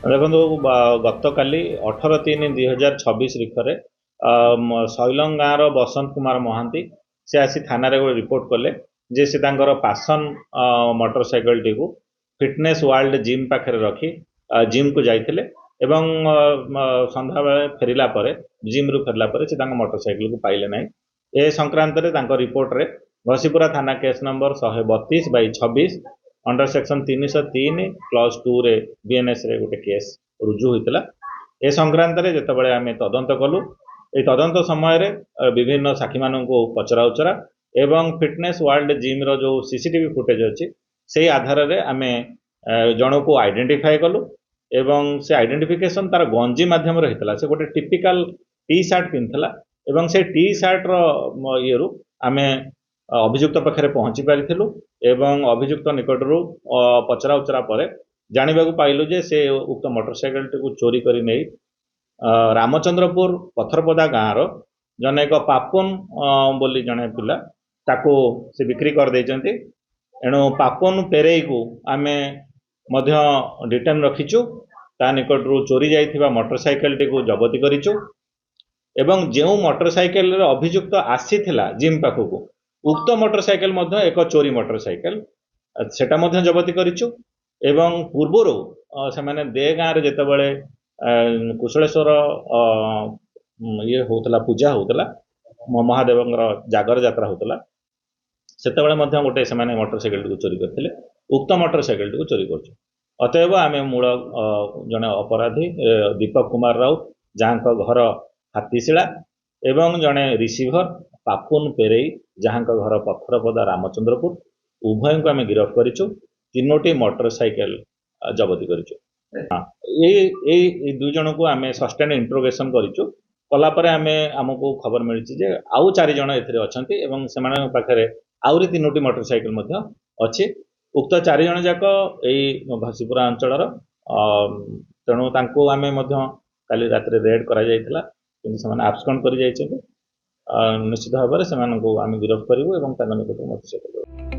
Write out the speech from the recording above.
ଦେଖନ୍ତୁ ଗତକାଲି 18/3/2026 ତାରିଖରେ ଶୈଲଂ ଗାଁର ବସନ୍ତ କୁମାର ମହାନ୍ତି ସେ ଆସି ଥାନାରେ ଗୋଟେ ରିପୋର୍ଟ କଲେ ଯେ ସେ ତାଙ୍କର ପାସନ ମୋଟରସାଇକେଲଟିକୁ ଫିଟନେସ୍ ୱାର୍ଲ୍ଡ ଜିମ୍ ପାଖରେ ରଖି ଜିମ୍କୁ ଯାଇଥିଲେ ଏବଂ ସନ୍ଧ୍ୟାବେଳେ ଫେରିଲା ପରେ ଜିମ୍ରୁ ଫେରିଲା ପରେ ସେ ତାଙ୍କ ମୋଟରସାଇକେଲକୁ ପାଇଲେ ନାହିଁ। ଏ ସଂକ୍ରାନ୍ତରେ ତାଙ୍କ ରିପୋର୍ଟରେ ଘସିପୁରା ଥାନା କେସ୍ ନମ୍ବର 132/26 अंडर सेक्शन 303+2 रे बीएनएस रे गोटे केस रुजु होता ए संक्रांत रे जितेबाला आम तदंत कलु ये तदंत समय विभिन्न साक्षी मान पचरा उचरा एवं फिटनेस वर्ल्ड जिम रो जो सीसीटीवी फुटेज अच्छी से आधार रे आम जन को आइडेंटिफाई कलु एवं से आइडेंटिफिकेशन तार गंजी मध्यम होता से गोटे टिपिकल टी सार्ट पिंधला एवं से टी सार्ट रो ये आम अभियुक्त पाखे पहुंची पारिथिलु एवं अभियुक्त निकटरू पचरा उचरा पर जानवा पाइलु जे से उक्त मोटरसाइकेल टी चोरी करी नहीं रामचंद्रपुर पथरपदा गाँव जन एक पापुन बोली जने पिला ताको से बिक्री कर देइचंती। एणु पापुन पेरेई को आमे मध्य डिटेन रखीचु ता निकटरू चोरी जाइथिबा मोटरसाइकेल टी को जबती करिचु एवं जो मोटरसाइकेल रे अभियुक्त आसीथिला जिम पाखकू उक्त मोटरसाइकेल मध्य एक चोरी मोटरसाइकेल सेटा मध्य जबती करिचु एवं पूर्वरु से माने दे गाँव रे जेतेबेले कुशलेश्वर ये होतला पूजा होतला महादेवंगर जागर यात्रा होतला सेतेबेले मध्य गोटे से माने मोटरसाइकेल को चोरी करथिले उक्त मोटरसाइकेल को चोरी करछु। अतएव आमे मूल जने अपराधी दीपक कुमार राउत जहाँ घर हाथीशिला एवं जने रिसीभर पापुन पेरेई जहाँ घर पथरपदा रामचंद्रपुर उभय को आम गिरफ्त करिचु। तीनोटी मोटरसाइकेल जबती करिचु। ये दुई जन को आम सस्टेन इंट्रोगेशन करिचु कलापर आम आमको खबर मिली जे आउ 4 जन एथिरे अछंती एवं सेमान पाखरे आउरी 3टी मोटरसाइकेल मध्य अछि। उक्त 4 जन जाक एई घसीपुरा अंचलर तेणु तांको आम मध्य काली रात्रि रेड करा जायतिला किंतु सेमान आब्सकॉन्ड करि जायछन्ती। निश्चित भाव में से गिरफ्त करूँ और मोटरसाइकेल